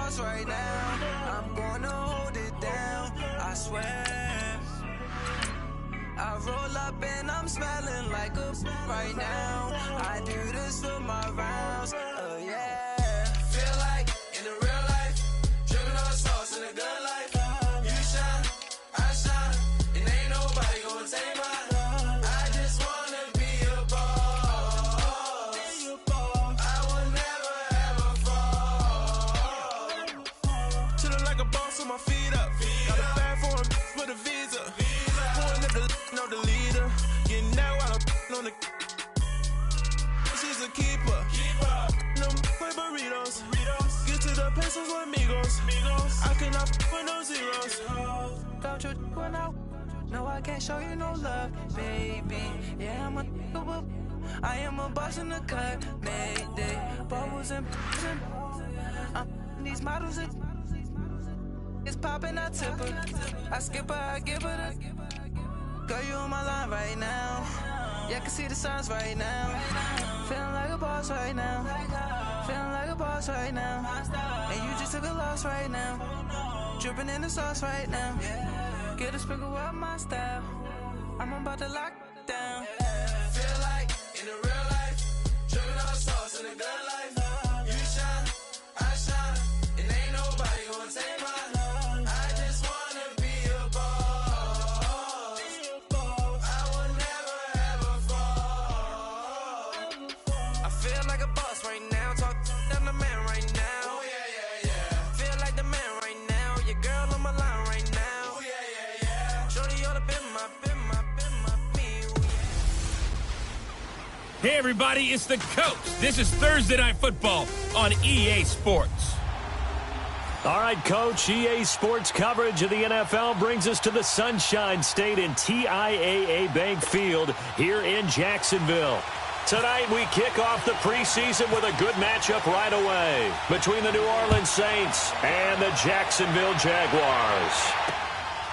boss right now. I'm gonna hold it down, I swear. I roll up and I'm smelling like a right now. I do this for my rounds, yeah. Feel like in the real life, dripping on sauce in a good life. You shine, I shine, and ain't nobody gonna take mine. I just wanna be a boss. I will never ever fall. Chillin' like a boss with my feet up. Got a bag for him with a visa. Pulling up the know the leader. Getting that while I'm on the. She's a keeper. No play burritos. Get to the pesos with amigos. I cannot with no zeros. Don't you run out? No, I can't show you no love, baby. Yeah, I am a boss in the cut, mayday. Bubbles and these models. It's popping, I tip her. I skip her, I give her the. Girl, you on my line right now. Yeah, I can see the signs right now. Feeling like a boss right now. Feeling like a boss right now. And you just took a loss right now. Dripping in the sauce right now. Get a sprinkle up my style. I'm about to lock down. Feel like in the real life, dripping on sauce in a good life. You shine, I shine, and ain't nobody gonna take mine. I just wanna be a boss. I will never ever fall. I feel like a boss right now. Talk to the man right now. Oh yeah, yeah, yeah. Feel like the man right now. Your girl on my line right now. Oh yeah, yeah, yeah. Shorty ought to be my me. Hey everybody, it's the coach. This is Thursday Night Football on EA Sports. All right, Coach, EA Sports coverage of the NFL brings us to the Sunshine State in TIAA Bank Field here in Jacksonville. Tonight, we kick off the preseason with a good matchup right away between the New Orleans Saints and the Jacksonville Jaguars.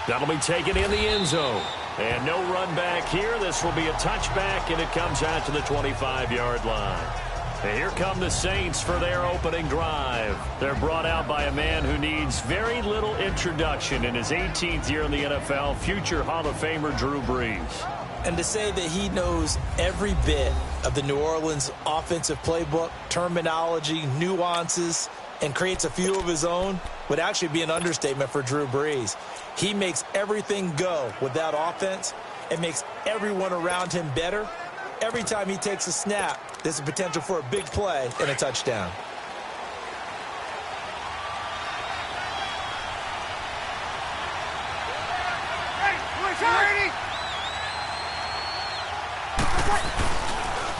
That'll be taken in the end zone. And no run back here. This will be a touchback, and it comes out to the 25-yard line. And here come the Saints for their opening drive. They're brought out by a man who needs very little introduction in his 18th year in the NFL, future Hall of Famer Drew Brees. And to say that he knows every bit of the New Orleans offensive playbook, terminology, nuances, and creates a few of his own would actually be an understatement for Drew Brees. He makes everything go with that offense and makes everyone around him better. Every time he takes a snap, there's a potential for a big play and a touchdown.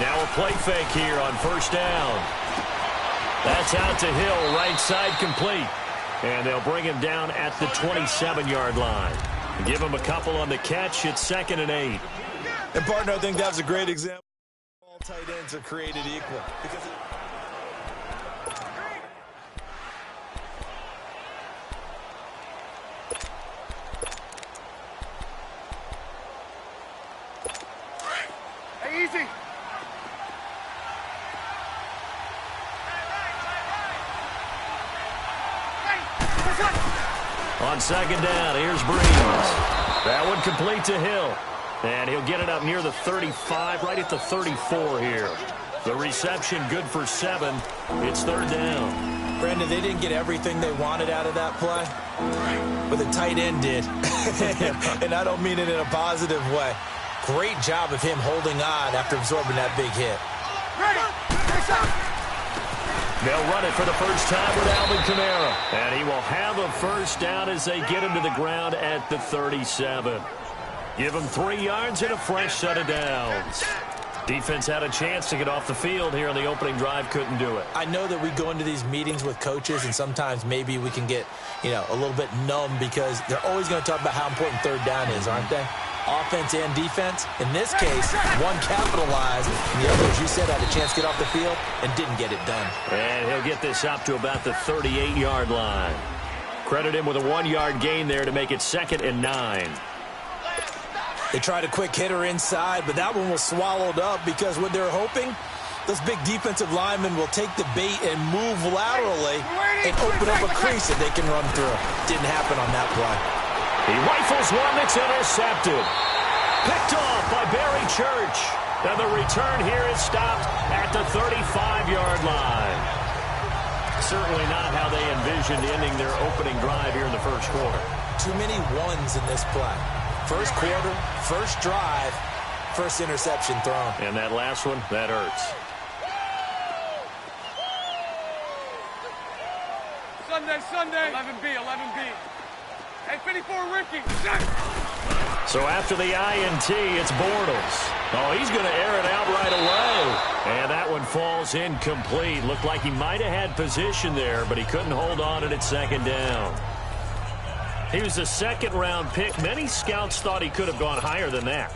Now a play fake here on first down. That's out to Hill, right side complete. And they'll bring him down at the 27-yard line. Give him a couple on the catch. It's 2nd and 8. And, partner, I think that's a great example. All tight ends are created equal. Hey, easy. On 2nd down, here's Brees. That one complete to Hill. And he'll get it up near the 35, right at the 34 here. The reception good for 7. It's 3rd down. Brandon, they didn't get everything they wanted out of that play, but the tight end did. And I don't mean it in a positive way. Great job of him holding on after absorbing that big hit. They'll run it for the first time with Alvin Kamara. And he will have a first down as they get him to the ground at the 37. Give him 3 yards and a fresh set of downs. Defense had a chance to get off the field here on the opening drive, couldn't do it. I know that we go into these meetings with coaches, and sometimes maybe we can get, a little bit numb because they're always going to talk about how important 3rd down is, aren't they? Offense and defense. In this case, one capitalized, and the other, as you said, had a chance to get off the field and didn't get it done. And he'll get this up to about the 38-yard line. Credit him with a 1-yard gain there to make it 2nd and 9. They tried a quick hitter inside, but that one was swallowed up because what they're hoping, those big defensive linemen will take the bait and move laterally and open up a crease that they can run through. Didn't happen on that play. He rifles one that's intercepted. Picked off by Barry Church. And the return here is stopped at the 35-yard line. Certainly not how they envisioned ending their opening drive here in the first quarter. Too many ones in this play. First quarter, first drive, first interception thrown. And that last one, that hurts. Sunday. 11B. Hey, 54, Ricky. So after the INT, it's Bortles. Oh, he's going to air it out right away. And that one falls incomplete. Looked like he might have had position there, but he couldn't hold on at second down. He was a second-round pick. Many scouts thought he could have gone higher than that.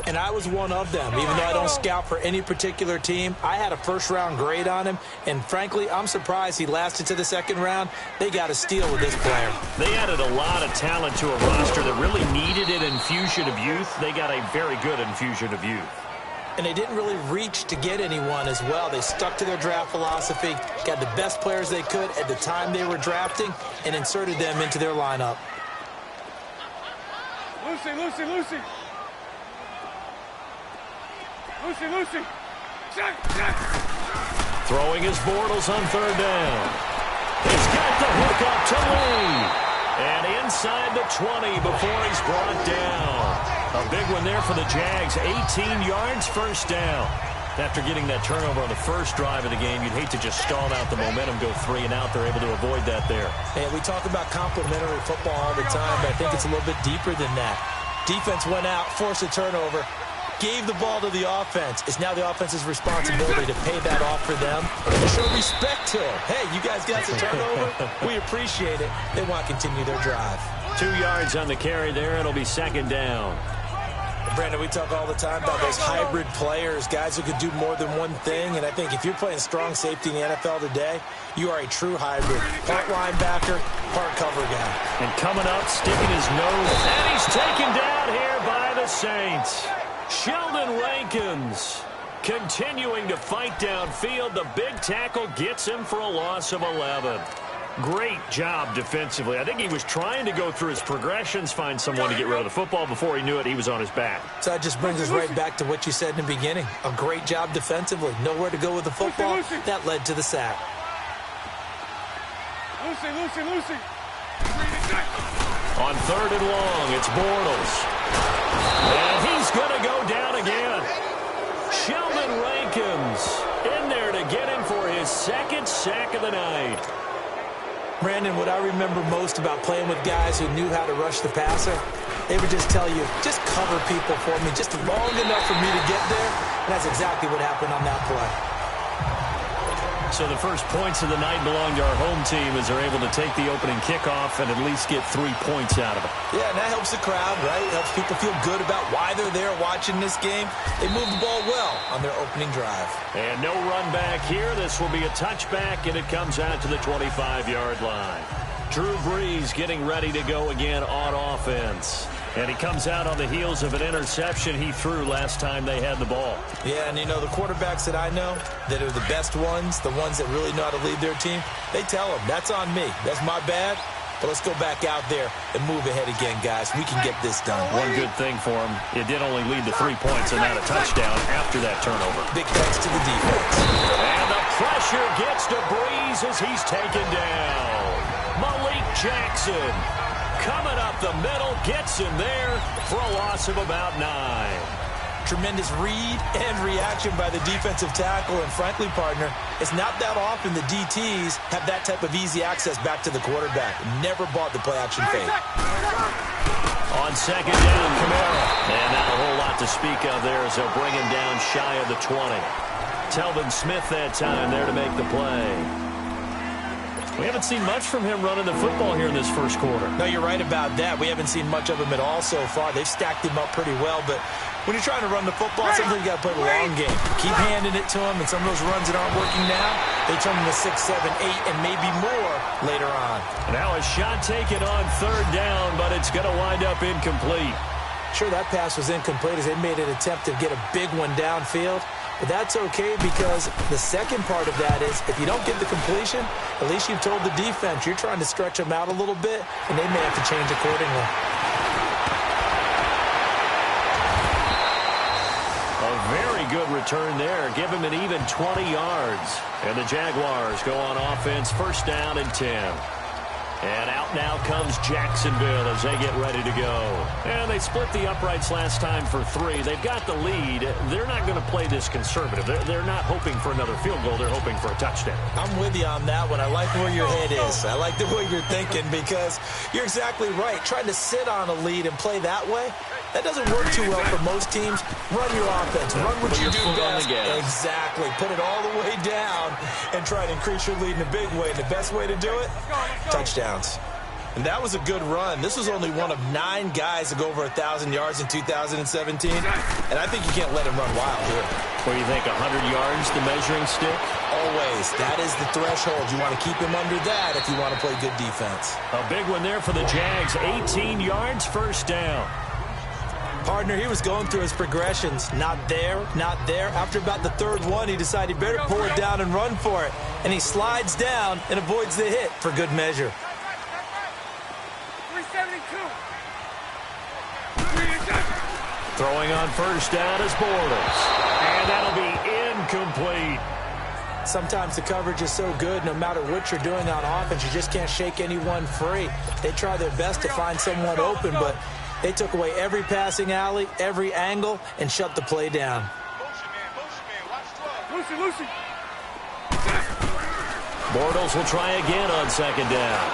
And I was one of them. Even though I don't scout for any particular team, I had a first-round grade on him. And frankly, I'm surprised he lasted to the second round. They got a steal with this player. They added a lot of talent to a roster that really needed an infusion of youth. They got a very good infusion of youth. And they didn't really reach to get anyone as well. They stuck to their draft philosophy, got the best players they could at the time they were drafting, and inserted them into their lineup. Lucy. Throwing his Bortles on third down. He's got the hook up to Lee. And inside the 20 before he's brought down. A big one there for the Jags. 18 yards, first down. After getting that turnover on the first drive of the game, you'd hate to just stall out the momentum, go 3 and out. They're able to avoid that there. And we talk about complementary football all the time, but I think it's a little bit deeper than that. Defense went out, forced a turnover, gave the ball to the offense. It's now the offense's responsibility to pay that off for them and show respect to them. Hey, you guys got the turnover? We appreciate it. They want to continue their drive. 2 yards on the carry there. It'll be second down. Brandon, we talk all the time about those hybrid players, guys who can do more than one thing. And I think if you're playing strong safety in the NFL today, you are a true hybrid. Part linebacker, part cover guy. And coming up, sticking his nose. And he's taken down here by the Saints. Sheldon Rankins continuing to fight downfield. The big tackle gets him for a loss of 11. Great job defensively. I think he was trying to go through his progressions, find someone to get rid of the football. Before he knew it, he was on his back. So that just brings us right back to what you said in the beginning. A great job defensively. Nowhere to go with the football. That led to the sack. Lucy. On third and long, it's Bortles. And he's going to go down again. Sheldon Rankins in there to get him for his second sack of the night. Brandon, what I remember most about playing with guys who knew how to rush the passer, they would just tell you, just cover people for me, just long enough for me to get there. And that's exactly what happened on that play. So the first points of the night belong to our home team as they're able to take the opening kickoff and at least get 3 points out of it. Yeah, and that helps the crowd, right? It helps people feel good about why they're there watching this game. They moved the ball well on their opening drive. And no run back here. This will be a touchback, and it comes out to the 25-yard line. Drew Brees getting ready to go again on offense. And he comes out on the heels of an interception he threw last time they had the ball. Yeah, and you know, the quarterbacks that I know that are the best ones, the ones that really know how to lead their team, they tell them, that's on me. That's my bad. But let's go back out there and move ahead again, guys. We can get this done. One good thing for him, it did only lead to 3 points and not a touchdown after that turnover. Big thanks to the defense. And the pressure gets to Brees as he's taken down. Malik Jackson coming up the middle, gets him there for a loss of about 9. Tremendous read and reaction by the defensive tackle. And frankly, partner, it's not that often the DTs have that type of easy access back to the quarterback. Never bought the play-action fake. On second down, Kamara. And not a whole lot to speak of there as they'll bring him down shy of the 20. Telvin Smith that time there to make the play. We haven't seen much from him running the football here in this first quarter. No, you're right about that. We haven't seen much of him at all so far. They've stacked him up pretty well, but when you're trying to run the football, sometimes you got to play the long game. Keep handing it to him, and some of those runs that aren't working now, they turn into 6, 7, 8, and maybe more later on. Now a shot taken on third down, but it's going to wind up incomplete. Sure, that pass was incomplete as they made an attempt to get a big one downfield, But that's okay because the second part of that is if you don't get the completion, at least you've told the defense you're trying to stretch them out a little bit, and they may have to change accordingly. A very good return there. Give him an even 20 yards. And the Jaguars go on offense, first down and 10. And out now comes Jacksonville as they get ready to go. And they split the uprights last time for 3. They've got the lead. They're not going to play this conservative. They're not hoping for another field goal. They're hoping for a touchdown. I'm with you on that one. I like where your head is. I like the way you're thinking because you're exactly right. Trying to sit on a lead and play that way, that doesn't work too well for most teams. Run your offense. Run what you do best. Exactly. Put it all the way down and try to increase your lead in a big way. And the best way to do it, touchdowns. And that was a good run. This was only one of 9 guys to go over 1,000 yards in 2017. And I think you can't let him run wild here. What do you think, 100 yards, the measuring stick? Always. That is the threshold. You want to keep him under that if you want to play good defense. A big one there for the Jags. 18 yards, first down. Partner, he was going through his progressions. Not there, not there. After about the third one, he decided he better pull it down and run for it. And he slides down and avoids the hit for good measure. 372. Throwing on first down is Bortles. And that'll be incomplete. Sometimes the coverage is so good, no matter what you're doing on offense, you just can't shake anyone free. They try their best to find someone open, but they took away every passing alley, every angle, and shut the play down. Lucy. Bortles will try again on second down.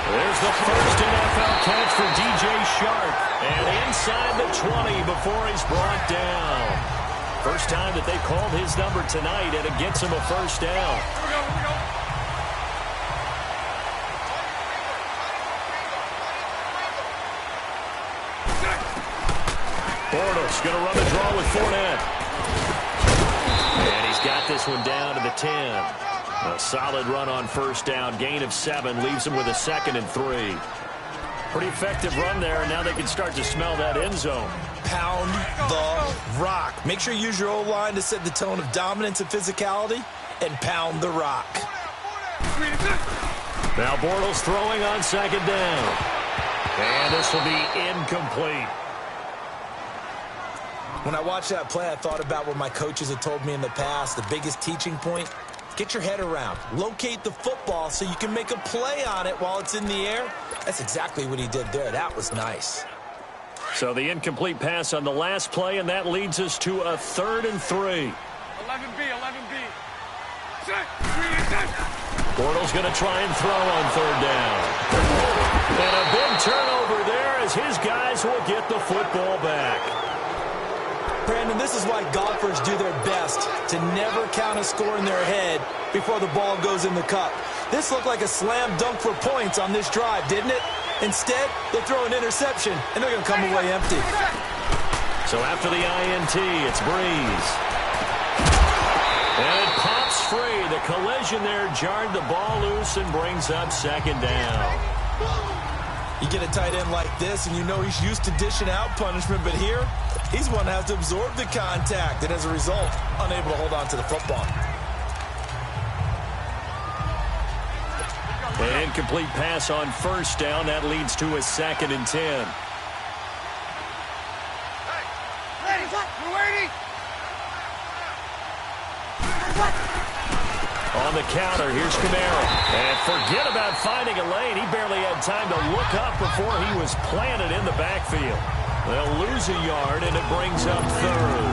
There's the first NFL catch for DJ Shark. And inside the 20 before he's brought down. First time that they've called his number tonight, and it gets him a first down. Here we go. Bortles going to run the draw with Fournette. And he's got this one down to the 10. A solid run on first down. Gain of 7 leaves him with a 2nd and 3. Pretty effective run there, and now they can start to smell that end zone. Pound the rock. Make sure you use your O-line to set the tone of dominance and physicality, and pound the rock. Now Bortles throwing on second down. And this will be incomplete. When I watched that play, I thought about what my coaches had told me in the past. The biggest teaching point, get your head around. Locate the football so you can make a play on it while it's in the air. That's exactly what he did there. That was nice. So the incomplete pass on the last play, and that leads us to a 3rd and 3. 11B. Bortles going to try and throw on 3rd down. And a big turnover there as his guys will get the football back. Brandon, this is why golfers do their best to never count a score in their head before the ball goes in the cup. This looked like a slam dunk for points on this drive, didn't it? Instead, they throw an interception, and they're going to come away empty. So after the INT, it's Breeze. And it pops free. The collision there jarred the ball loose and brings up 2nd down. You get a tight end like this, and you know he's used to dishing out punishment, but here, he's one that has to absorb the contact, and as a result, unable to hold on to the football. An incomplete pass on first down. That leads to a 2nd and 10. We're waiting. On the counter, here's Kamara. And forget about finding a lane. He barely had time to look up before he was planted in the backfield. They'll lose a yard, and it brings up 3rd.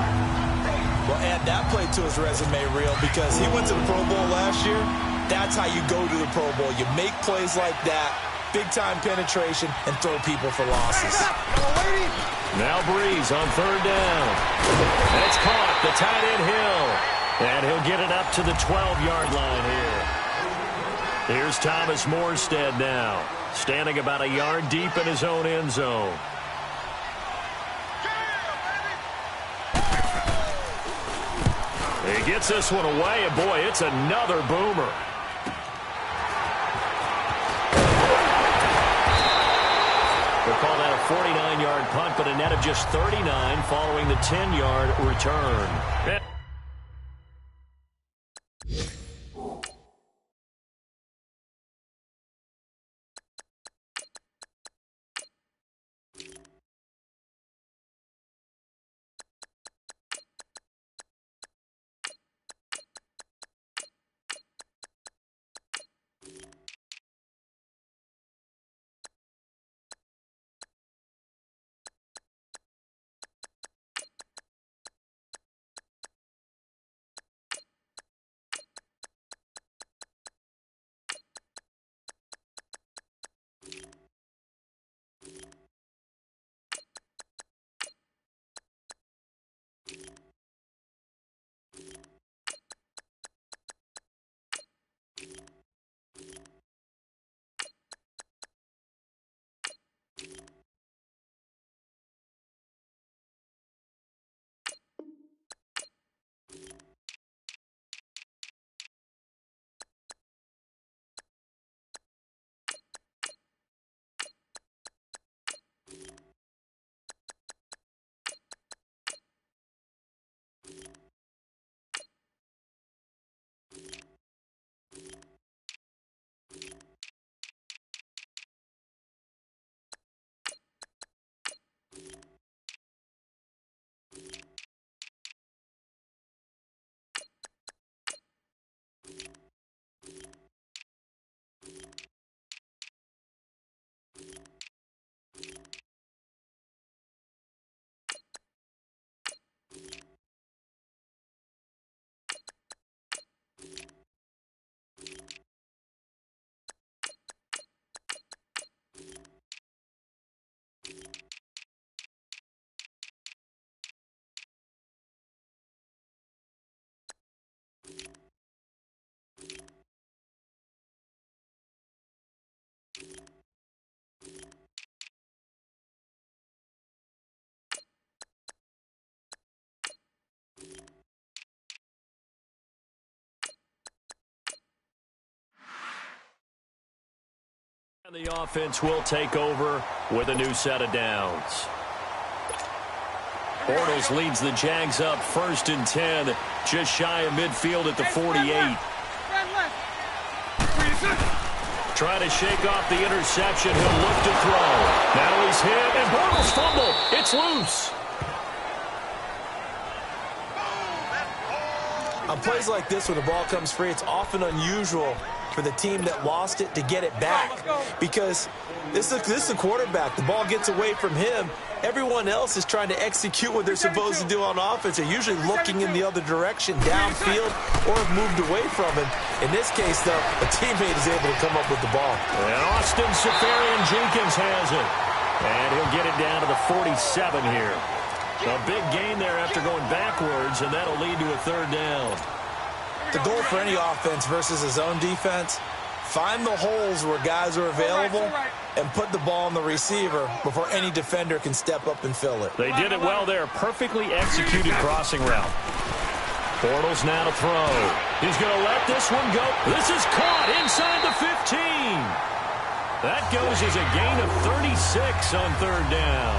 Well, add that play to his resume reel because he went to the Pro Bowl last year. That's how you go to the Pro Bowl. You make plays like that, big-time penetration, and throw people for losses. Now Breeze on 3rd down. That's caught. The tight end Hill. And he'll get it up to the 12-yard line here. Here's Thomas Morstead now, standing about a yard deep in his own end zone. He gets this one away, and boy, it's another boomer. They'll call that a 49-yard punt, but a net of just 39 following the 10-yard return. The offense will take over with a new set of downs. Bortles leads the Jags up 1st and 10, just shy of midfield at the 48. Trying to shake off the interception. He'll look to throw. Now he's hit, and Bortles fumble. It's loose. On plays like this, when the ball comes free, it's often unusual for the team that lost it to get it back, because this is the quarterback. The ball gets away from him. Everyone else is trying to execute what they're supposed to do on offense. They're usually looking in the other direction, downfield, or have moved away from him. In this case, though, a teammate is able to come up with the ball. And Austin Seferian-Jenkins has it. And he'll get it down to the 47 here. A big gain there after going backwards, and that'll lead to a 3rd down. The goal for any offense versus his own defense, find the holes where guys are available and put the ball on the receiver before any defender can step up and fill it. They did it well there. Perfectly executed crossing route. Bortles now to throw. He's going to let this one go. This is caught inside the 15. That goes as a gain of 36 on 3rd down.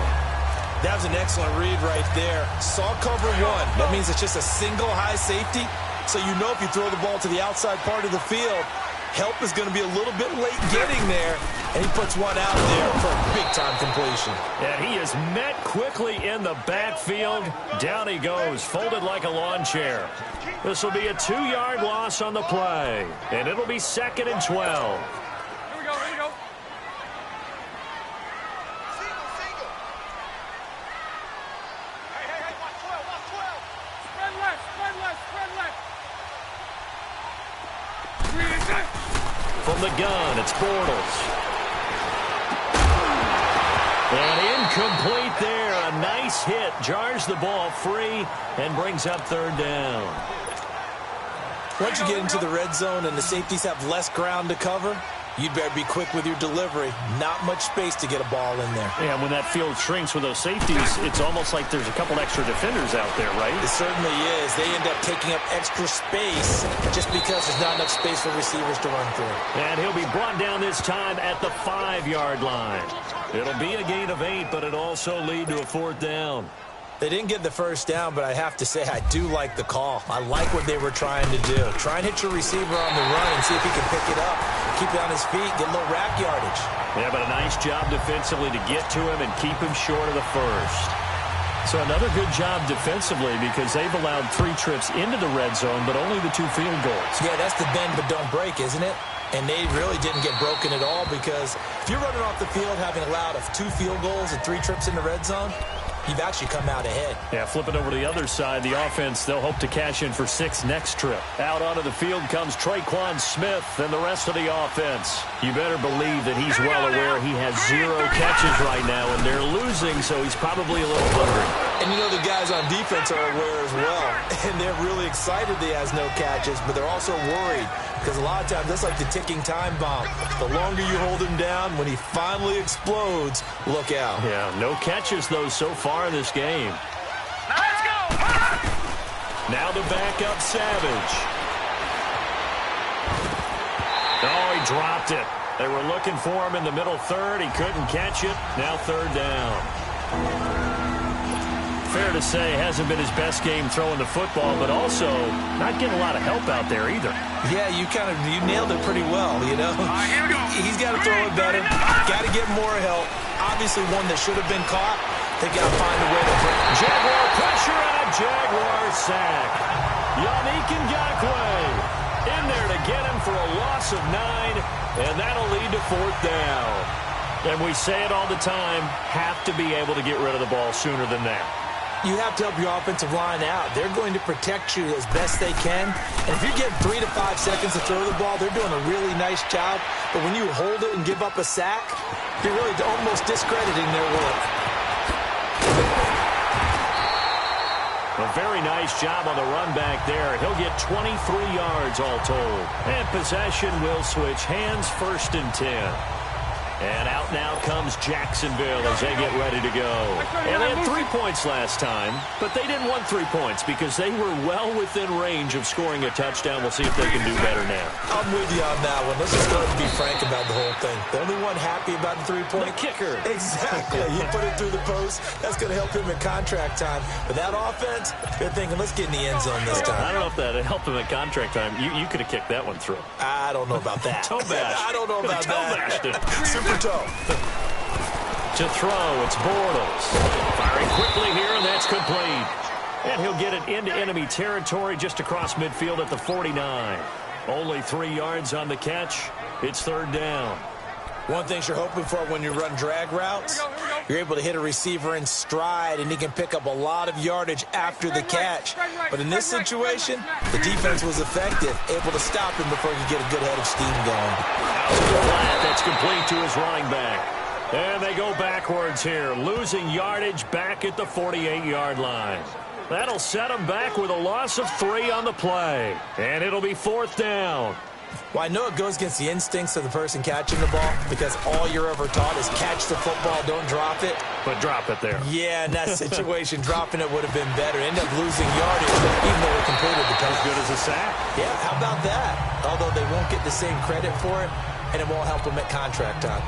That was an excellent read right there. Saw cover 1. That means it's just a single high safety. So you know if you throw the ball to the outside part of the field, help is going to be a little bit late getting there. And he puts one out there for a big-time completion. And he is met quickly in the backfield. Down he goes, folded like a lawn chair. This will be a 2-yard loss on the play. And it'll be 2nd and 12. Here we go, here we go. From the gun, it's Bortles. And incomplete there. A nice hit. Jars the ball free and brings up 3rd down. Once you get into the red zone and the safeties have less ground to cover, you'd better be quick with your delivery. Not much space to get a ball in there. Yeah, when that field shrinks with those safeties, it's almost like there's a couple extra defenders out there, right? It certainly is. They end up taking up extra space just because there's not enough space for receivers to run through. And he'll be brought down this time at the 5-yard line. It'll be a gain of 8, but it'll also lead to a 4th down. They didn't get the 1st down, but I have to say I do like the call. I like what they were trying to do. Try and hit your receiver on the run and see if he can pick it up. Keep it on his feet, get a little rack yardage. Yeah, but a nice job defensively to get to him and keep him short of the 1st. So another good job defensively because they've allowed 3 trips into the red zone, but only the 2 field goals. Yeah, that's the bend but don't break, isn't it? And they really didn't get broken at all because if you're running off the field having allowed 2 field goals and 3 trips in the red zone, you've actually come out ahead. Yeah, flip it over to the other side. The offense, they'll hope to cash in for 6 next trip. Out onto the field comes Traquan Smith and the rest of the offense. You better believe that he's well aware he has 0 catches right now, and they're losing, so he's probably a little hungry. And you know the guys on defense are aware as well. And they're really excited that he has no catches, but they're also worried. Because a lot of times, that's like the ticking time bomb. The longer you hold him down, when he finally explodes, look out. Yeah, no catches, though, so far in this game. Now let's go! Now the backup Savage. Oh, he dropped it. They were looking for him in the middle 3rd. He couldn't catch it. Now 3rd down. Fair to say, hasn't been his best game throwing the football, but also not getting a lot of help out there either. Yeah, you nailed it pretty well, you know. Here we go. He's got to throw it better. Got to get more help. Obviously, one that should have been caught. They got to find a way to bring it. Jaguar pressure and a Jaguar sack. Yannick Ngakoue in there to get him for a loss of 9, and that'll lead to 4th down. And we say it all the time, have to be able to get rid of the ball sooner than that. You have to help your offensive line out. They're going to protect you as best they can. And if you get 3 to 5 seconds to throw the ball, they're doing a really nice job. But when you hold it and give up a sack, you're really almost discrediting their work. A very nice job on the run back there. He'll get 23 yards all told. And possession will switch hands, 1st and 10. And out now comes Jacksonville as they get ready to go. And they had 3 points last time, but they didn't want 3 points because they were well within range of scoring a touchdown. We'll see if they can do better now. I'm with you on that one. Let's just go ahead and be frank about the whole thing. The only one happy about the 3-point? The kicker. Exactly. He put it through the post. That's going to help him in contract time. But that offense, they're thinking, let's get in the end zone this time. I don't know if that helped him at contract time. You could have kicked that one through. I don't know about that. Toe bash. I don't know about toe that. bashed it. Super toe. To throw, it's Bortles. Firing quickly here, and that's complete. And he'll get it into enemy territory just across midfield at the 49. Only 3 yards on the catch. It's 3rd down. One thing you're hoping for when you run drag routes, you're able to hit a receiver in stride, and he can pick up a lot of yardage after the catch. But in this situation, the defense was effective, able to stop him before he could get a good head of steam going. Flat, that's complete to his running back. And they go backwards here, losing yardage back at the 48-yard line. That'll set them back with a loss of 3 on the play. And it'll be 4th down. Well, I know it goes against the instincts of the person catching the ball because all you're ever taught is catch the football, don't drop it. But drop it there. Yeah, in that situation, dropping it would have been better. End up losing yardage, even though it completed the pass. As good as a sack. Yeah, how about that? Although they won't get the same credit for it, and it won't help them at contract time.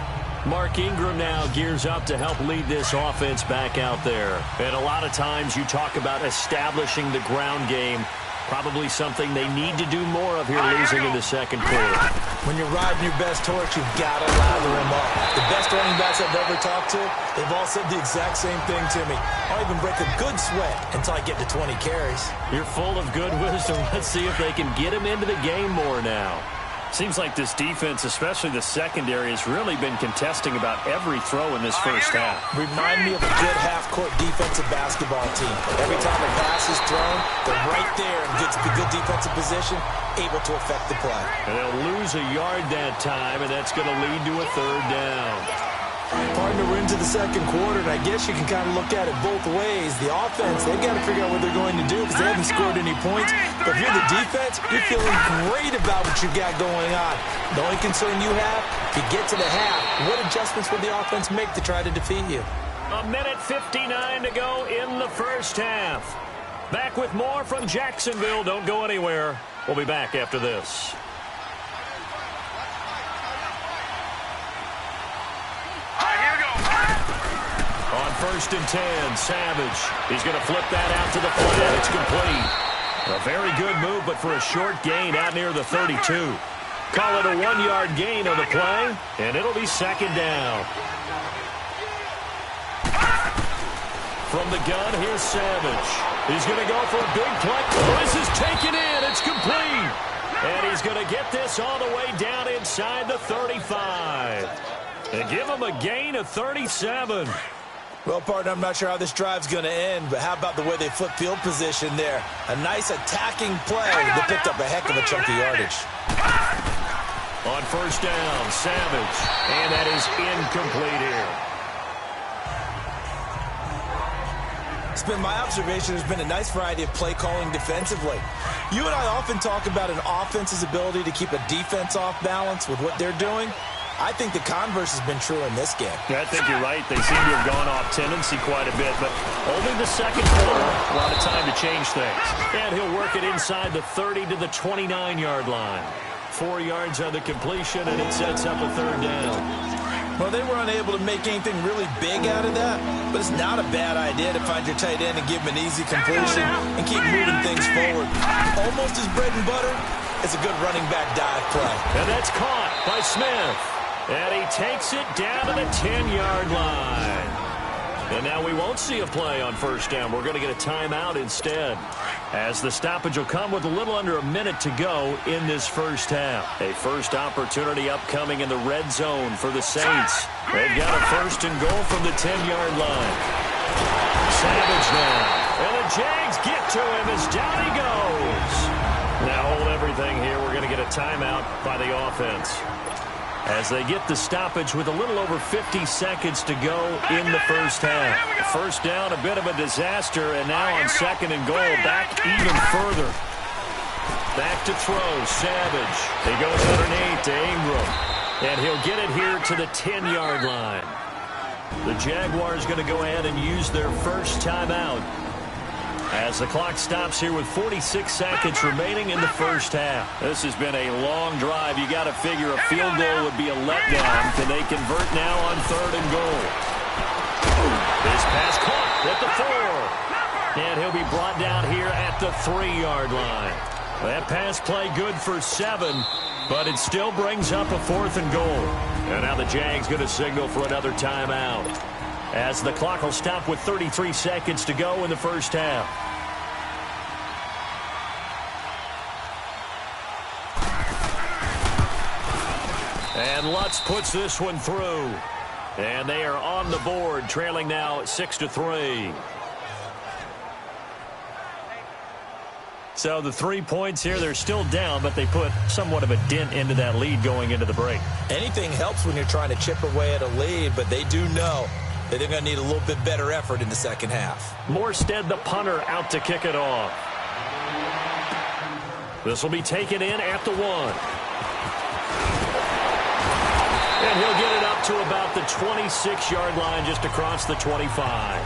Mark Ingram now gears up to help lead this offense back out there. And a lot of times you talk about establishing the ground game. Probably something they need to do more of here losing in the 2nd quarter. When you're riding your best horse, you've got to lather him up. The best running backs I've ever talked to, they've all said the exact same thing to me. I'll even break a good sweat until I get to 20 carries. You're full of good wisdom. Let's see if they can get him into the game more now. Seems like this defense, especially the secondary, has really been contesting about every throw in this first half. Remind me of a good half-court defensive basketball team. Every time a pass is thrown, they're right there in good defensive position, able to affect the play. And they'll lose a yard that time, and that's going to lead to a 3rd down. Partner, we're into the 2nd quarter, and I guess you can kind of look at it both ways. The offense, they've got to figure out what they're going to do because they haven't scored any points. But if you're the defense, you're feeling great about what you've got going on. The only concern you have, if you get to the half, what adjustments will the offense make to try to defeat you? 1:59 to go in the first half. Back with more from Jacksonville. Don't go anywhere. We'll be back after this. On 1st and 10, Savage. He's going to flip that out to the flat. It's complete. A very good move, but for a short gain out near the 32. Call it a 1-yard gain on the play, and it'll be 2nd down. From the gun, here's Savage. He's going to go for a big play. This is taken in. It's complete. And he's going to get this all the way down inside the 35. And give him a gain of 37. Well, partner, I'm not sure how this drive's going to end, but how about the way they flip field position there? A nice attacking play that picked up a heck of a chunk of yardage. On 1st down, Savage. And that is incomplete here. It's been my observation there's been a nice variety of play calling defensively. You and I often talk about an offense's ability to keep a defense off balance with what they're doing. I think the converse has been true in this game. Yeah, I think you're right. They seem to have gone off tendency quite a bit, but only the 2nd quarter, a lot of time to change things. And he'll work it inside the 30 to the 29-yard line. 4 yards on the completion, and it sets up a 3rd down. Well, they were unable to make anything really big out of that, but it's not a bad idea to find your tight end and give him an easy completion and keep moving things forward. Almost his bread and butter is a good running back dive play. And that's caught by Smith. And he takes it down to the 10-yard line. And now we won't see a play on 1st down. We're going to get a timeout instead, as the stoppage will come with a little under a minute to go in this first half. A first opportunity upcoming in the red zone for the Saints. They've got a 1st and goal from the 10-yard line. Savage now. And the Jags get to him as down he goes. Now hold everything here. We're going to get a timeout by the offense, as they get the stoppage with a little over 50 seconds to go in the first half. First down, a bit of a disaster, and now on 2nd and goal, back even further. Back to throw, Savage. He goes underneath to Ingram. And he'll get it here to the 10-yard line. The Jaguars going to go ahead and use their first timeout as the clock stops here with 46 seconds remaining in the first half. This has been a long drive. You got to figure a field goal would be a letdown. Can they convert now on 3rd and goal? This pass caught at the 4. And he'll be brought down here at the 3-yard line. That pass play good for 7, but it still brings up a 4th and goal. And now the Jags going to signal for another timeout, as the clock will stop with 33 seconds to go in the first half. And Lutz puts this one through. And they are on the board, trailing now 6-3. So the 3 points here, they're still down, but they put somewhat of a dent into that lead going into the break. Anything helps when you're trying to chip away at a lead, but they do know that they're going to need a little bit better effort in the second half. Morstead, the punter, out to kick it off. This will be taken in at the 1. And he'll get it up to about the 26-yard line, just across the 25.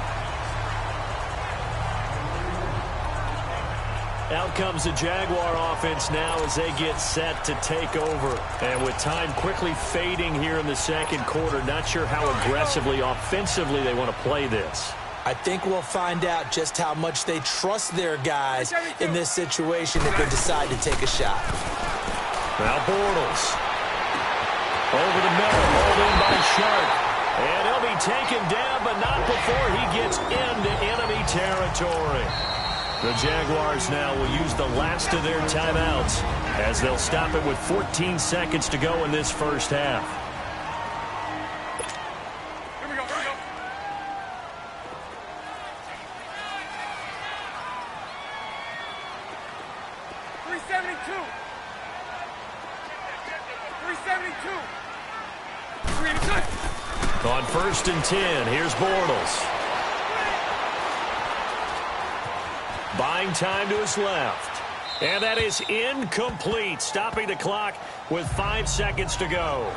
Out comes the Jaguar offense now as they get set to take over. And with time quickly fading here in the second quarter, not sure how aggressively, offensively they want to play this. I think we'll find out just how much they trust their guys in this situation if they decide to take a shot. Now Bortles. Over the middle, rolled in by Sharp. And he'll be taken down, but not before he gets into enemy territory. The Jaguars now will use the last of their timeouts as they'll stop it with 14 seconds to go in this first half. Here we go, here we go. .372. 372. On 1st and 10, here's Bortles. Buying time to his left. And that is incomplete, stopping the clock with 5 seconds to go.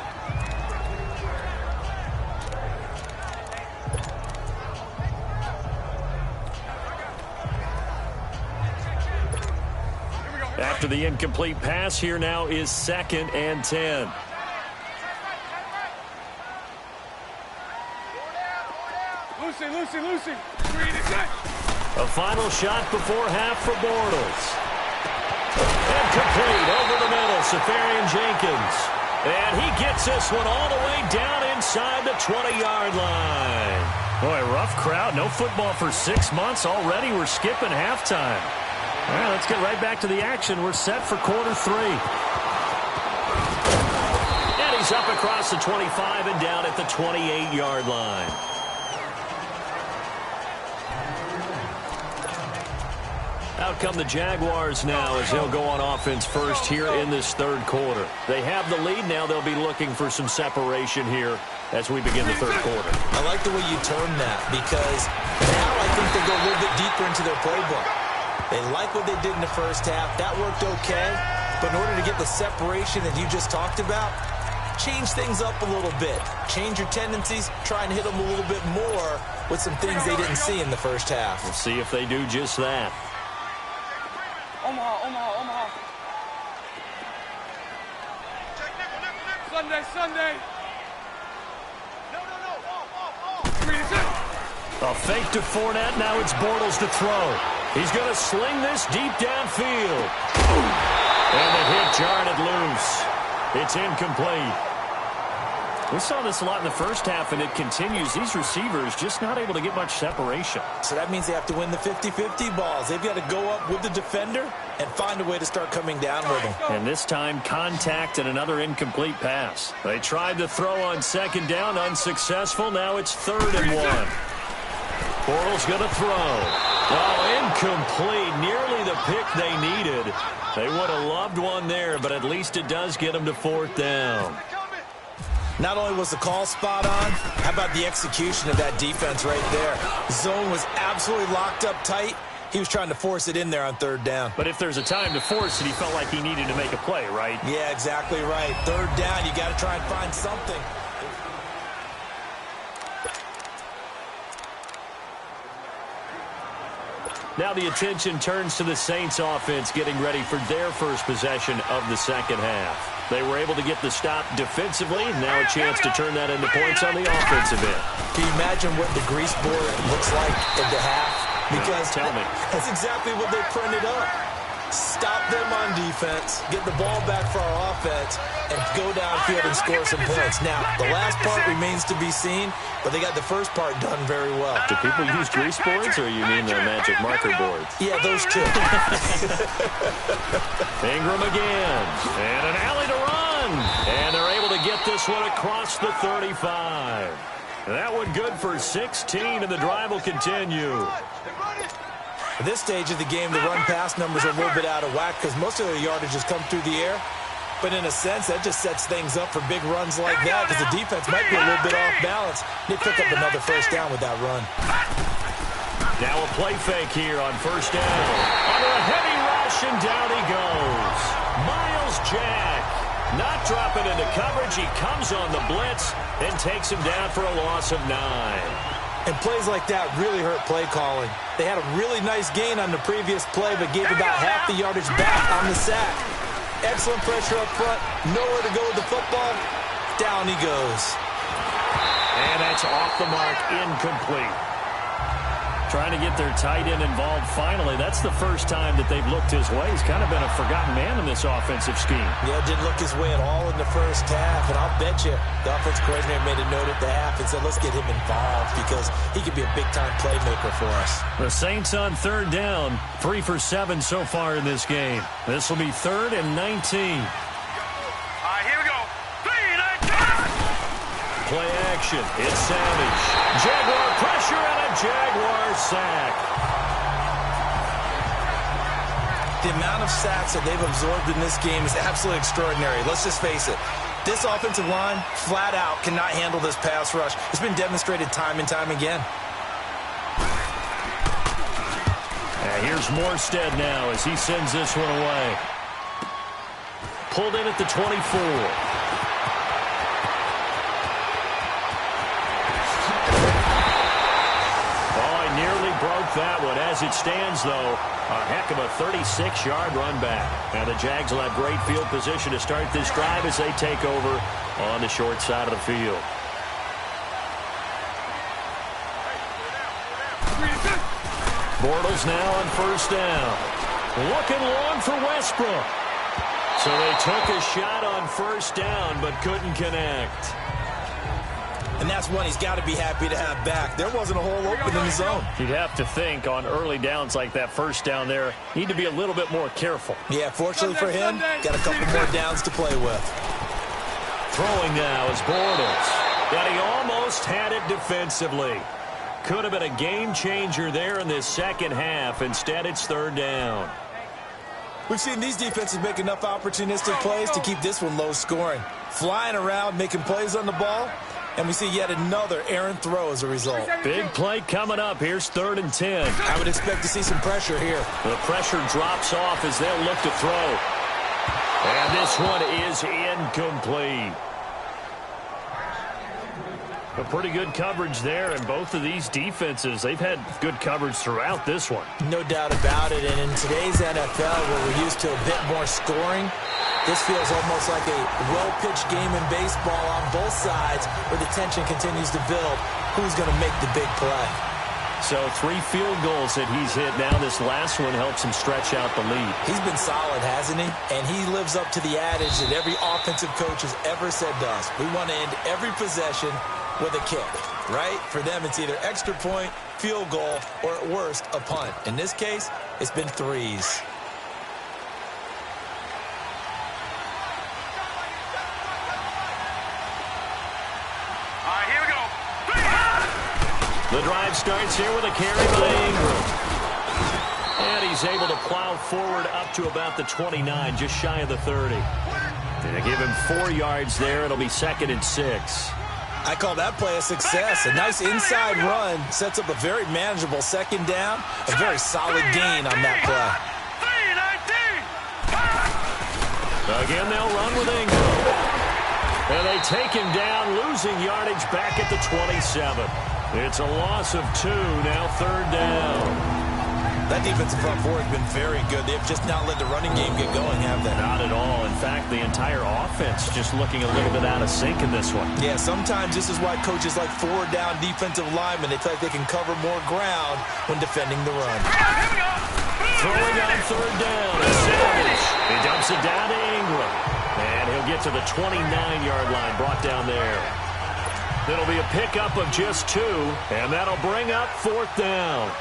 After the incomplete pass, here now is 2nd and 10. Lucy. A final shot before half for Bortles. And complete over the middle, Safarian Jenkins. And he gets this one all the way down inside the 20-yard line. Boy, rough crowd. No football for 6 months already. We're skipping halftime. All right, let's get right back to the action. We're set for quarter 3. And he's up across the 25 and down at the 28-yard line. Out come the Jaguars now as they'll go on offense first here in this third quarter. They have the lead now. They'll be looking for some separation here as we begin the third quarter. I like the way you term that because now I think they go a little bit deeper into their playbook. They like what they did in the first half. That worked okay. But in order to get the separation that you just talked about, change things up a little bit. Change your tendencies. Try and hit them a little bit more with some things they didn't see in the first half. We'll see if they do just that. Omaha. Sunday. A fake to Fournette. Now it's Bortles to throw. He's going to sling this deep downfield. And the hit jarred it loose. It's incomplete. We saw this a lot in the first half, and it continues. These receivers just not able to get much separation. So that means they have to win the 50-50 balls. They've got to go up with the defender and find a way to start coming down with them. And this time, contact and another incomplete pass. They tried to throw on second down, unsuccessful. Now it's 3rd and 1. Bortles going to throw. Oh, incomplete. Nearly the pick they needed. They would have loved one there, but at least it does get them to 4th down. Not only was the call spot on, how about the execution of that defense right there? Zone was absolutely locked up tight. He was trying to force it in there on third down. But if there's a time to force it, he felt like he needed to make a play, right? Yeah, exactly right. Third down, you got to try and find something. Now the attention turns to the Saints offense getting ready for their first possession of the second half. They were able to get the stop defensively, and now a chance to turn that into points on the offensive end. Can you imagine what the grease board looks like at the half? Because tell me. That's exactly what they printed up. Stop them on defense, get the ball back for our offense, and go downfield and score some points. Now, the last part remains to be seen, but they got the first part done very well. Do people use grease boards, or you mean the magic marker boards? Yeah, those two. Ingram again, and an alley to run, and they're able to get this one across the 35. That one good for 16, and the drive will continue. At this stage of the game, the run-pass numbers are a little bit out of whack because most of their yardage has come through the air. But in a sense, that just sets things up for big runs like that because the defense might be a little bit off balance. They pick up another first down with that run. Now a play fake here on first down. Under a heavy rush, and down he goes. Myles Jack not dropping into coverage. He comes on the blitz and takes him down for a loss of 9. And plays like that really hurt play calling. They had a really nice gain on the previous play, but gave about half the yardage back on the sack. Excellent pressure up front. Nowhere to go with the football. Down he goes. And that's off the mark, incomplete. Trying to get their tight end involved finally. That's the first time that they've looked his way. He's kind of been a forgotten man in this offensive scheme. Yeah, didn't look his way at all in the first half. And I'll bet you the offensive coordinator made a note at the half and said, let's get him involved because he could be a big-time playmaker for us. The Saints on third down, 3 for 7 so far in this game. This will be 3rd and 19. All right, here we go. 3, 19. Play action. It's Savage. Jaguar pressure and a Jaguar sack. The amount of sacks that they've absorbed in this game is absolutely extraordinary. Let's just face it. This offensive line, flat out, cannot handle this pass rush. It's been demonstrated time and time again. Here's Morstead now as he sends this one away. Pulled in at the 24. Broke that one. As it stands, though, a heck of a 36-yard run back. Now the Jags will have great field position to start this drive as they take over on the short side of the field. Bortles now on first down. Looking long for Westbrook. So they took a shot on first down but couldn't connect. And that's one he's got to be happy to have back. There wasn't a hole open in the zone. You'd have to think on early downs like that first down there, need to be a little bit more careful. Yeah, fortunately for him, got a couple more downs to play with. Throwing now is Bortles. But he almost had it defensively. Could have been a game changer there in this second half. Instead, it's third down. We've seen these defenses make enough opportunistic plays to keep this one low scoring. Flying around, making plays on the ball. And we see yet another errant throw as a result. Big play coming up. Here's 3rd and 10. I would expect to see some pressure here. The pressure drops off as they'll look to throw. And this one is incomplete. A pretty good coverage there, and both of these defenses, they've had good coverage throughout this one. No doubt about it, and in today's NFL, where we're used to a bit more scoring, this feels almost like a well-pitched game in baseball on both sides where the tension continues to build. Who's going to make the big play? So 3 field goals that he's hit now. This last one helps him stretch out the lead. He's been solid, hasn't he? And he lives up to the adage that every offensive coach has ever said to us. We want to end every possession with a kick, right? For them, it's either extra point, field goal, or at worst, a punt. In this case, it's been 3s. The drive starts here with a carry by Ingram. And he's able to plow forward up to about the 29, just shy of the 30. They give him 4 yards there. It'll be 2nd and 6. I call that play a success. A nice inside run sets up a very manageable second down. A very solid gain on that play. Again, they'll run with Ingram. And they take him down, losing yardage back at the 27. It's a loss of 2, now third down. That defensive front four has been very good. They've just not let the running game get going, have they? Not at all. In fact, the entire offense just looking a little bit out of sync in this one. Yeah, sometimes this is why coaches like forward-down defensive linemen. They feel like they can cover more ground when defending the run. Throwing on third down. Savage. He dumps it down to Ingram. And he'll get to the 29-yard line, brought down there. It'll be a pickup of just 2, and that'll bring up fourth down.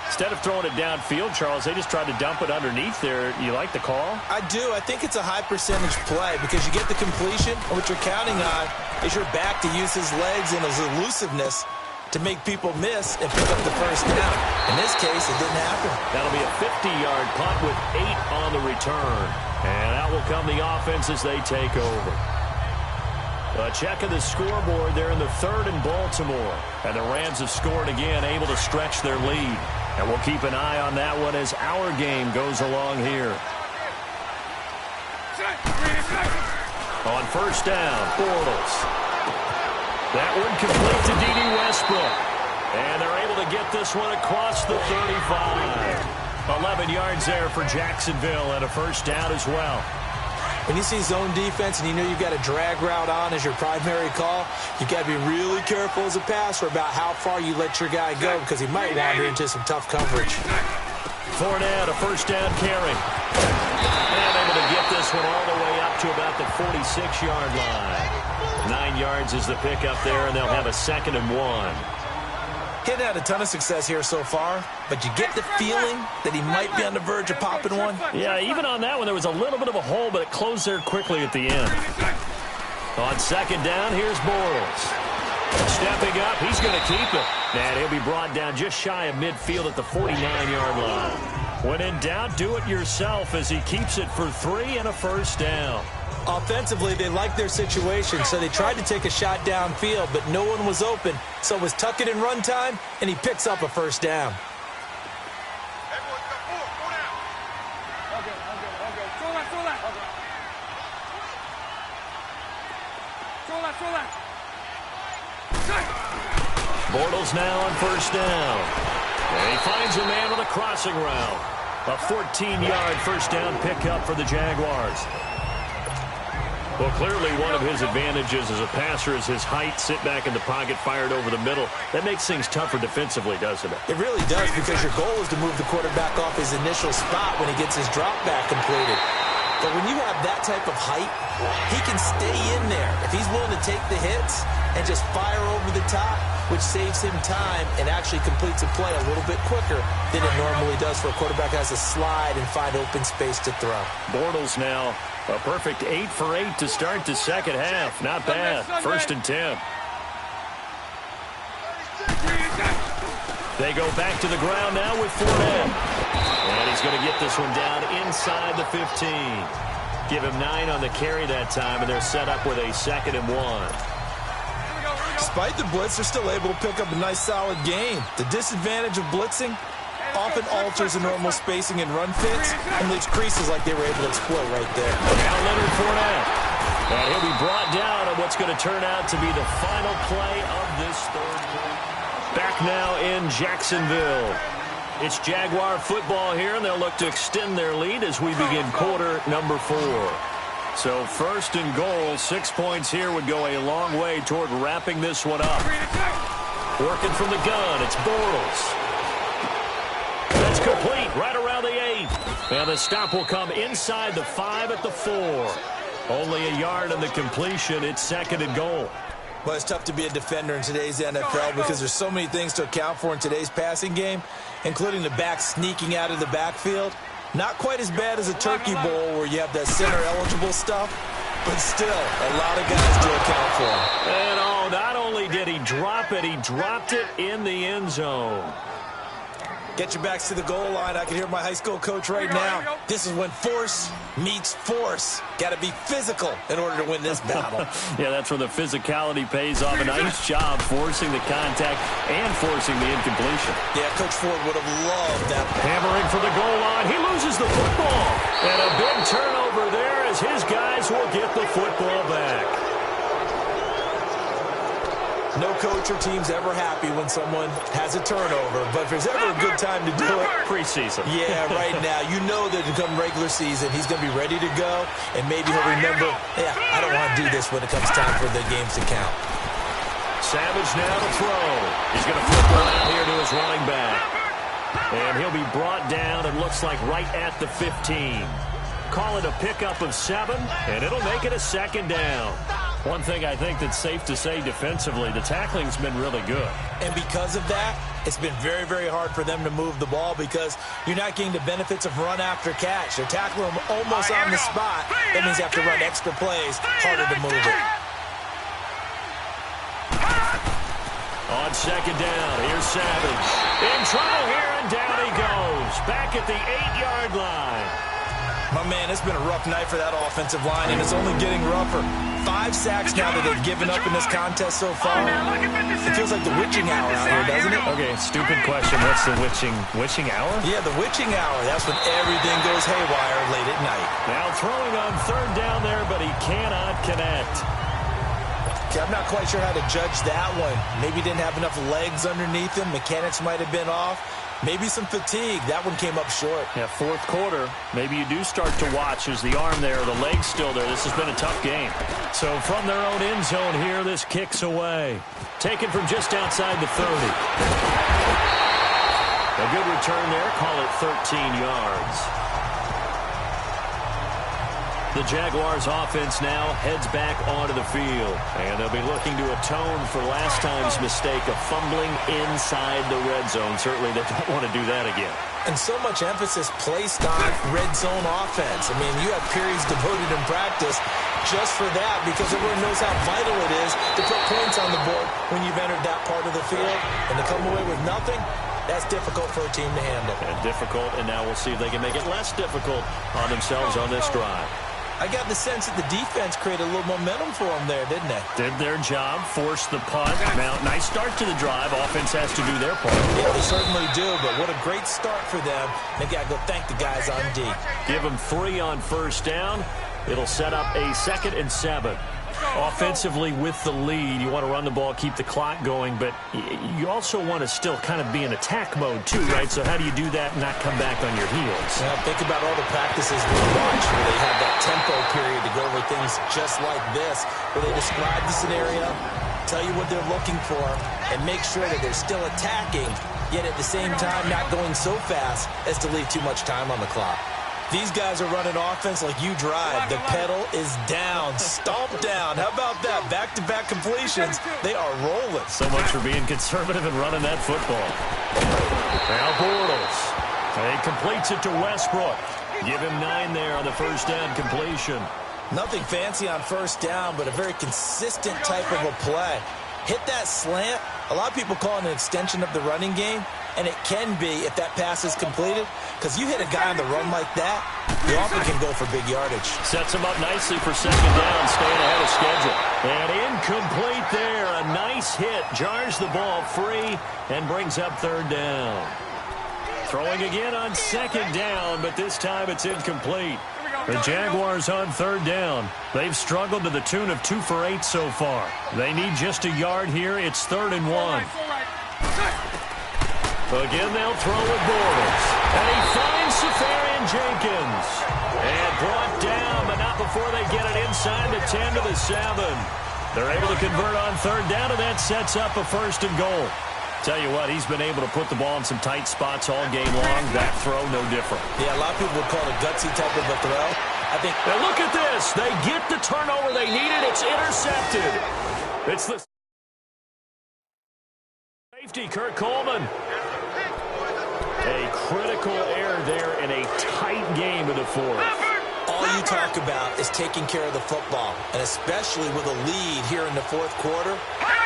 Instead of throwing it downfield, Charles, they just tried to dump it underneath there. You like the call? I do. I think it's a high percentage play because you get the completion, and what you're counting on is your back to use his legs and his elusiveness to make people miss and pick up the first down. In this case, it didn't happen. That'll be a 50-yard punt with 8 on the return. And out will come the offense as they take over. A check of the scoreboard there in the third in Baltimore. And the Rams have scored again, able to stretch their lead. And we'll keep an eye on that one as our game goes along here. On first down, Bortles. That one complete to D.D. Westbrook. And they're able to get this one across the 35. 11 yards there for Jacksonville and a first down as well. When you see zone defense and you know you've got a drag route on as your primary call, you've got to be really careful as a passer about how far you let your guy go because he might wander into some tough coverage. Fournette, a first down carry. And able to get this one all the way up to about the 46-yard line. 9 yards is the pickup there, and they'll have a 2nd and 1. He'd had a ton of success here so far, but you get the feeling that he might be on the verge of popping one. Yeah, even on that one, there was a little bit of a hole, but it closed there quickly at the end. On second down, here's Bortles. Stepping up, he's going to keep it. And he'll be brought down just shy of midfield at the 49-yard line. When in doubt, do it yourself as he keeps it for 3 and a first down. Offensively, they liked their situation, so they tried to take a shot downfield, but no one was open. So it was tuck it in run time, and he picks up a first down. Bortles now on first down. And he finds a man with a crossing route. A 14-yard first down pickup for the Jaguars. Well, clearly one of his advantages as a passer is his height, sit back in the pocket, fired over the middle. That makes things tougher defensively, doesn't it? It really does because your goal is to move the quarterback off his initial spot when he gets his drop back completed. But when you have that type of height, he can stay in there if he's willing to take the hits and just fire over the top, which saves him time and actually completes a play a little bit quicker than it normally does for a quarterback who has to slide and find open space to throw. Bortles now a perfect 8 for 8 to start the second half. Not bad. 1st and 10. They go back to the ground now with Fournette. And he's going to get this one down inside the 15. Give him 9 on the carry that time, and they're set up with a 2nd and 1. Despite the blitz, they're still able to pick up a nice, solid gain. The disadvantage of blitzing often alters the normal spacing and run fits and leaves creases like they were able to exploit right there. Now Leonard Fournette. And he'll be brought down on what's going to turn out to be the final play of this third quarter. Back now in Jacksonville. It's Jaguar football here, and they'll look to extend their lead as we begin quarter number 4. So 1st and goal, 6 points here would go a long way toward wrapping this one up. Working from the gun, it's Bortles. That's complete, right around the 8. And the stop will come inside the 5 at the 4. Only a yard on the completion. It's 2nd and goal. Well, it's tough to be a defender in today's NFL because there's so many things to account for in today's passing game, including the back sneaking out of the backfield. Not quite as bad as a turkey bowl where you have that center-eligible stuff, but still a lot of guys to account for. And not only did he drop it, he dropped it in the end zone. Get your backs to the goal line. I can hear my high school coach right now. This is when force meets force. Got to be physical in order to win this battle. Yeah, that's where the physicality pays off. A nice job forcing the contact and forcing the incompletion. Yeah, Coach Ford would have loved that. Hammering for the goal line. He loses the football. And a big turnover there as his guys will get the football back. No coach or team's ever happy when someone has a turnover, but if there's ever a good time to do it, preseason. Yeah, right now. You know that come regular season, he's going to be ready to go, and maybe he'll remember, yeah, I don't want to do this when it comes time for the games to count. Savage now to throw. He's going to flip one out here to his running back. And he'll be brought down, it looks like, right at the 15. Call it a pickup of 7, and it'll make it a second down. One thing I think that's safe to say defensively, the tackling's been really good. And because of that, it's been very, very hard for them to move the ball because you're not getting the benefits of run after catch. They're tackling them almost on the spot. That means you have to run extra plays, harder to move it. On second down, here's Savage. In trouble here, and down he goes. Back at the 8-yard line. My man, it's been a rough night for that offensive line, and it's only getting rougher. 5 sacks now that they've given up in this contest so far. It feels like the witching hour out here, doesn't it? Okay, stupid question. What's the witching hour? Yeah, the witching hour. That's when everything goes haywire late at night. Now throwing on third down there, but he cannot connect. Okay, I'm not quite sure how to judge that one. Maybe didn't have enough legs underneath him. Mechanics might have been off. Maybe some fatigue. That one came up short. Yeah, fourth quarter. Maybe you do start to watch. Is the arm there, the leg's still there. This has been a tough game. So from their own end zone here, this kicks away. Taken from just outside the 30. A good return there. Call it 13 yards. The Jaguars offense now heads back onto the field. And they'll be looking to atone for last time's mistake of fumbling inside the red zone. Certainly they don't want to do that again. And so much emphasis placed on red zone offense. I mean, you have periods devoted in practice just for that because everyone knows how vital it is to put points on the board when you've entered that part of the field. And to come away with nothing, that's difficult for a team to handle. And difficult, and now we'll see if they can make it less difficult on themselves on this drive. I got the sense that the defense created a little momentum for them there, didn't they? Did their job, forced the punt. Now, nice start to the drive. Offense has to do their part. Yeah, they certainly do, but what a great start for them. They got to go thank the guys on D. Give them 3 on first down. It'll set up a 2nd and 7. Offensively with the lead, you want to run the ball, keep the clock going, but you also want to still kind of be in attack mode too, right? So how do you do that and not come back on your heels? Well, think about all the practices we watch where they have that tempo period to go over things just like this, where they describe the scenario, tell you what they're looking for, and make sure that they're still attacking, yet at the same time not going so fast as to leave too much time on the clock. These guys are running offense like you drive. The pedal is down, stomped down. How about that? Back-to-back completions. They are rolling. So much for being conservative and running that football. Now Bortles. He completes it to Westbrook. Give him 9 there on the first down completion. Nothing fancy on first down, but a very consistent type of a play. Hit that slant. A lot of people call it an extension of the running game, and it can be if that pass is completed, because you hit a guy on the run like that, you often can go for big yardage. Sets him up nicely for second down, staying ahead of schedule. And incomplete there. A nice hit. Jars the ball free and brings up third down. Throwing again on second down, but this time it's incomplete. The Jaguars on third down. They've struggled to the tune of 2 for 8 so far. They need just a yard here. It's 3rd and 1. Again, they'll throw with Bortles. And he finds Safarian-Jenkins. And brought down, but not before they get it inside the 10 to the 7. They're able to convert on third down, and that sets up a 1st and goal. Tell you what, he's been able to put the ball in some tight spots all game long. That throw, no different. Yeah, a lot of people would call it a gutsy type of a throw. I think. Now look at this. They get the turnover they needed. It's intercepted. It's the safety, Kurt Coleman. A critical error there in a tight game of the 4th. All you talk about is taking care of the football, and especially with a lead here in the 4th quarter.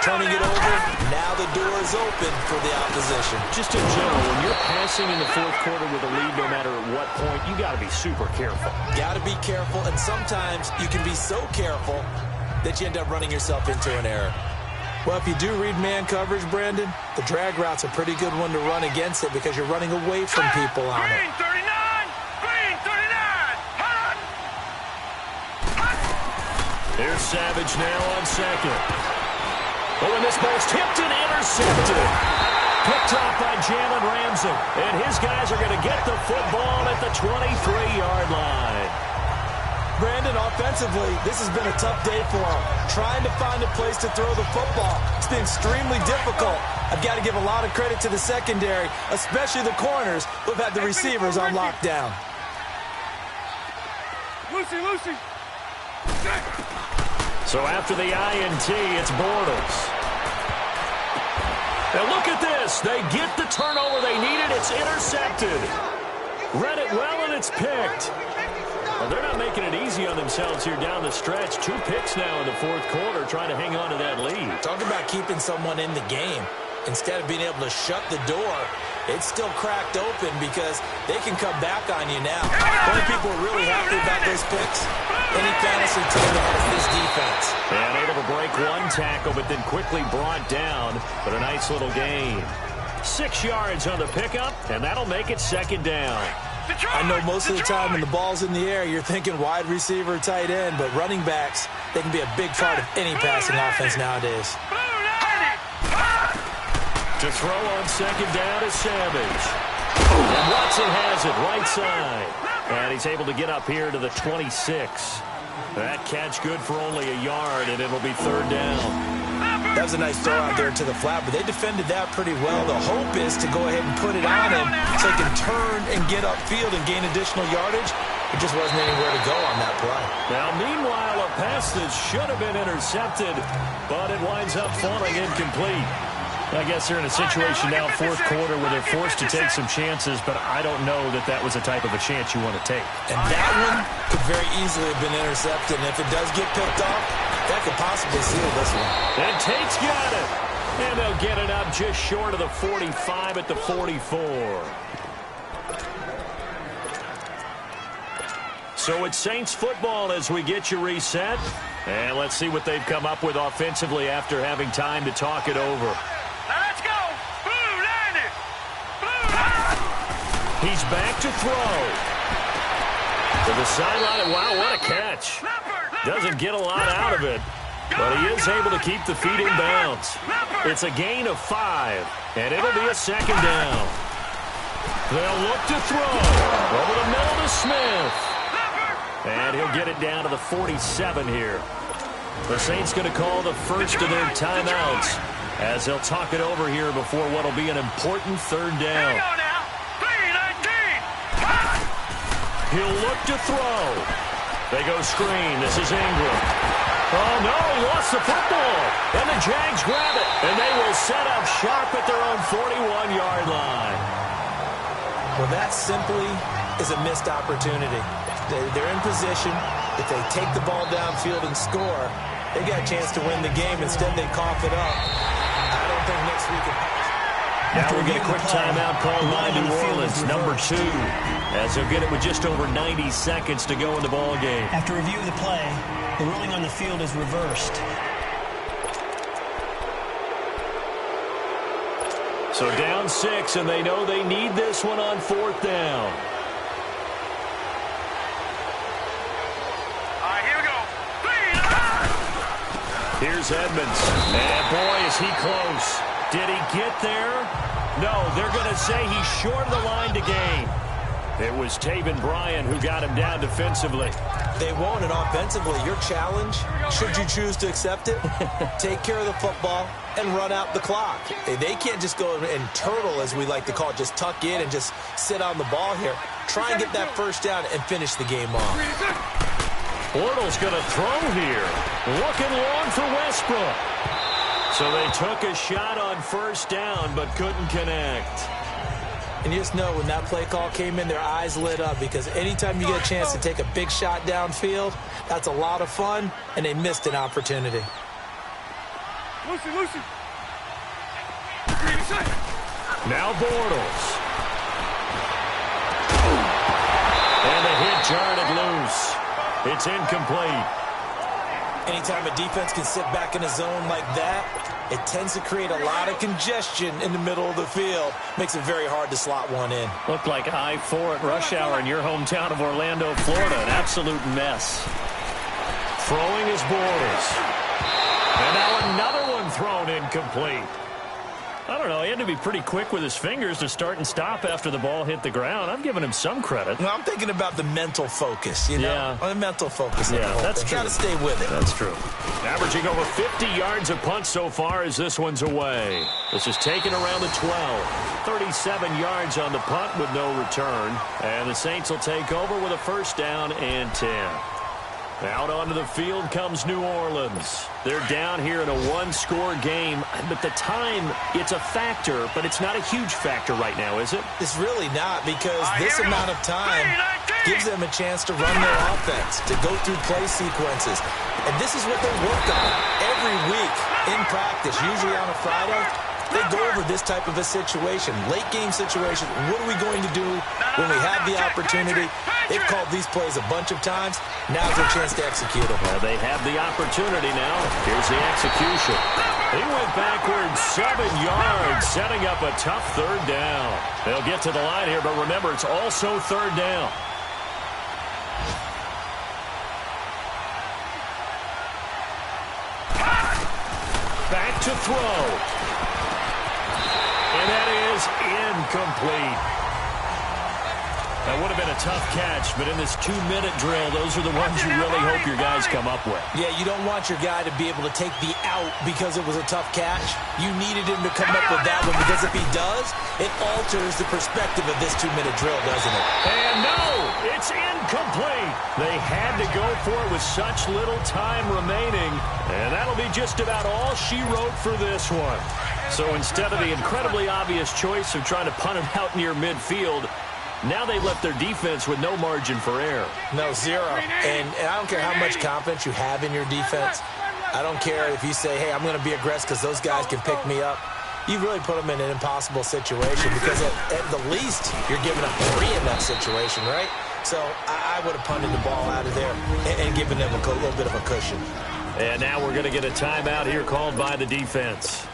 turning it over. Now the door is open for the opposition. Just in general, when you're passing in the fourth quarter with a lead, no matter at what point, you got to be super careful. Got to be careful, and sometimes you can be so careful that you end up running yourself into an error. Well, if you do read man coverage, Brandon, the drag route's a pretty good one to run against it because you're running away from people on it. Green 39! Green 39! Hot! Here's Savage now on second. Oh, and this ball's tipped and intercepted. Picked off by Jalen Ramsey. And his guys are going to get the football at the 23-yard line. Brandon, offensively, this has been a tough day for him. Trying to find a place to throw the football. It's been extremely difficult. I've got to give a lot of credit to the secondary, especially the corners who've had the receivers on lockdown. Lucy! So after the INT, it's Bortles. Now look at this. They get the turnover they needed. It's intercepted. Read it well, and it's picked. Well, they're not making it easy on themselves here down the stretch. 2 picks now in the fourth quarter, trying to hang on to that lead. Talk about keeping someone in the game. Instead of being able to shut the door, it's still cracked open because they can come back on you now. Only people are really happy about those picks. Any fantasy team that has this defense. And able to break one tackle, but then quickly brought down. But a nice little gain. 6 yards on the pickup, and that'll make it second down. I know most of the time when the ball's in the air, you're thinking wide receiver, tight end, but running backs, they can be a big part of any passing offense nowadays. To throw on second down is Savage. And Watson has it right side. And he's able to get up here to the 26. That catch good for only a yard, and it'll be third down. That was a nice throw out there to the flat, but they defended that pretty well. The hope is to go ahead and put it on him so he can turn and get upfield and gain additional yardage. There just wasn't anywhere to go on that play. Now, meanwhile, a pass that should have been intercepted, but it winds up falling incomplete. I guess they're in a situation now, fourth quarter, where they're forced to take some chances, but I don't know that that was the type of a chance you want to take. And that one could very easily have been intercepted, and if it does get picked off, that could possibly seal this one. And Tate's got it. And they'll get it up just short of the 45 at the 44. So it's Saints football as we get you reset. And let's see what they've come up with offensively after having time to talk it over. Let's go! Blue, land it! Blue! He's back to throw. To the sideline. Wow, what a catch. Doesn't get a lot out of it, but he is able to keep the feet in bounds. It's a gain of 5, and it'll be a second down. They'll look to throw. Over the middle to Smith. And he'll get it down to the 47 here. The Saints going to call the first of their timeouts as they'll talk it over here before what will be an important third down. He'll look to throw. They go screen. This is Ingram. Oh, no, he lost the football. And the Jags grab it. And they will set up shop at their own 41-yard line. Well, that simply is a missed opportunity. They're in position. If they take the ball downfield and score, they got a chance to win the game. Instead, they cough it up. I don't think next week it happens. Now we get a quick timeout called by New Orleans, number 2, as they'll get it with just over 90 seconds to go in the ball game. After review of the play, the ruling on the field is reversed. So down 6, and they know they need this one on fourth down. Here we go. Here's Edmonds. And boy, is he close. Did he get there? No, they're going to say he's short of the line to gain. It was Taven Bryan who got him down defensively. They won't, and offensively, your challenge, should you choose to accept it, take care of the football and run out the clock. They can't just go and turtle, as we like to call it, just tuck in and just sit on the ball here. Try and get that first down and finish the game off. Bortles going to throw here. Looking long for Westbrook. So they took a shot on first down, but couldn't connect. And you just know when that play call came in, their eyes lit up, because anytime you get a chance to take a big shot downfield, that's a lot of fun, and they missed an opportunity. Lucy. Now Bortles. And the hit jarred it loose. It's incomplete. Anytime a defense can sit back in a zone like that, it tends to create a lot of congestion in the middle of the field. Makes it very hard to slot one in. Looked like I-4 at rush hour in your hometown of Orlando, Florida. An absolute mess. Throwing is Bortles. And now another one thrown incomplete. I don't know. He had to be pretty quick with his fingers to start and stop after the ball hit the ground. I'm giving him some credit. Well, I'm thinking about the mental focus, you know? Yeah. The mental focus. Yeah, that's true. Got to stay with it. That's true. Averaging over 50 yards a punt so far as this one's away. This is taken around the 12. 37 yards on the punt with no return. And the Saints will take over with a first down and 10. Out onto the field comes New Orleans. They're down here in a one-score game, but the time, it's a factor, but it's not a huge factor right now, is it? It's really not, because this amount of time gives them a chance to run their offense, to go through play sequences. And this is what they work on every week in practice, usually on a Friday. They go over this type of a situation, late-game situation. What are we going to do when we have the opportunity? They've called these plays a bunch of times. Now's their chance to execute them. Well, they have the opportunity now. Here's the execution. He went backwards 7 yards, setting up a tough third down. They'll get to the line here, but remember, it's also third down. Back to throw. And that is incomplete. That would have been a tough catch, but in this 2-minute drill, those are the ones you really hope your guys come up with. Yeah, you don't want your guy to be able to take the out because it was a tough catch. You needed him to come up with that one, because if he does, it alters the perspective of this 2-minute drill, doesn't it? And no, it's incomplete. They had to go for it with such little time remaining, and that'll be just about all she wrote for this one. So instead of the incredibly obvious choice of trying to punt it out near midfield, now they've left their defense with no margin for error. No, zero. And I don't care how much confidence you have in your defense. I don't care if you say, hey, I'm going to be aggressive because those guys can pick me up. You really put them in an impossible situation, because at the least, you're giving up 3 in that situation, right? So I would have punted the ball out of there and given them a little bit of a cushion. And now we're going to get a timeout here called by the defense,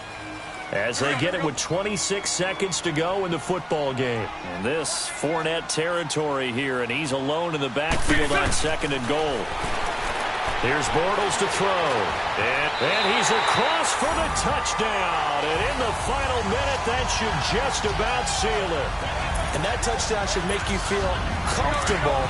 as they get it with 26 seconds to go in the football game. And this Fournette territory here, and he's alone in the backfield on 2nd and goal. Here's Bortles to throw. And he's across for the touchdown. And in the final minute, that should just about seal it. And that touchdown should make you feel comfortable.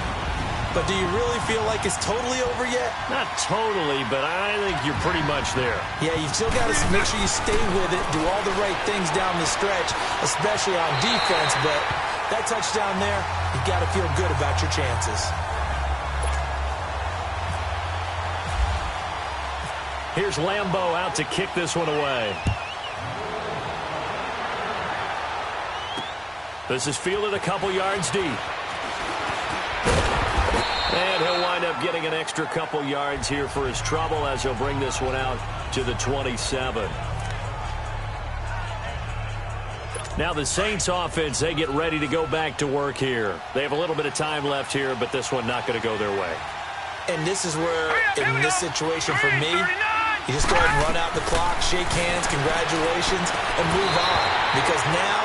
But do you really feel like it's totally over yet? Not totally, but I think you're pretty much there. Yeah, you've still got to make sure you stay with it, do all the right things down the stretch, especially on defense. But that touchdown there, you've got to feel good about your chances. Here's Lambeau out to kick this one away. This is fielded a couple yards deep. And he'll wind up getting an extra couple yards here for his trouble, as he'll bring this one out to the 27. Now the Saints offense, they get ready to go back to work here. They have a little bit of time left here, but this one not going to go their way. And this is where, in this situation for me, you just go ahead and run out the clock, shake hands, congratulations, and move on. Because now,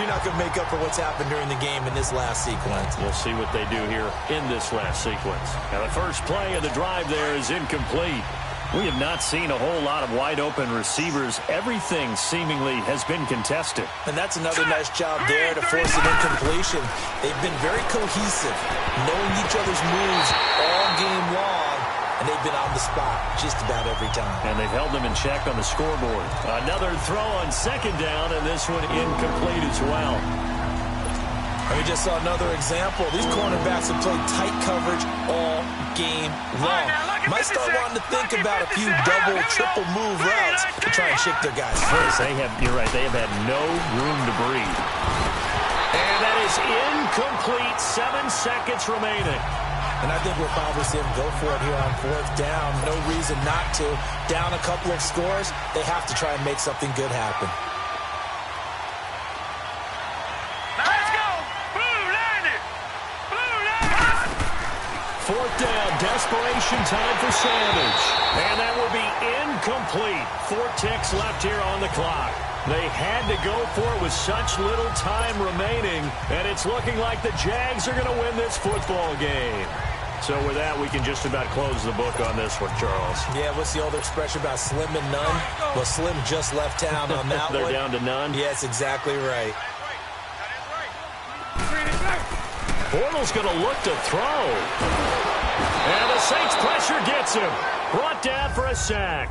you're not going to make up for what's happened during the game in this last sequence. We'll see what they do here in this last sequence. Now, the first play of the drive there is incomplete. We have not seen a whole lot of wide-open receivers. Everything seemingly has been contested. And that's another nice job there to force an incompletion. They've been very cohesive, knowing each other's moves all game long. And they've been on the spot just about every time. And they've held them in check on the scoreboard. Another throw on 2nd down, and this one incomplete as well. And we just saw another example. These cornerbacks have played tight coverage all game long. Might start wanting to think about a few double, triple move routes to try and shake their guys first. You're right, they have had no room to breathe. And that is incomplete. 7 seconds remaining. And I think we'll probably see them go for it here on 4th down. No reason not to. Down a couple of scores, they have to try and make something good happen. Let's go! Blue line it! Blue line! 4th down, desperation time for Savage. And that will be incomplete. 4 ticks left here on the clock. They had to go for it with such little time remaining, and it's looking like the Jags are going to win this football game. So with that, we can just about close the book on this one, Charles. Yeah, what's the old expression about slim and none? Well, Slim just left town on that They're one. down to none? Yes, exactly right. Bortles going to look to throw. And the Saints pressure gets him. Brought down for a sack.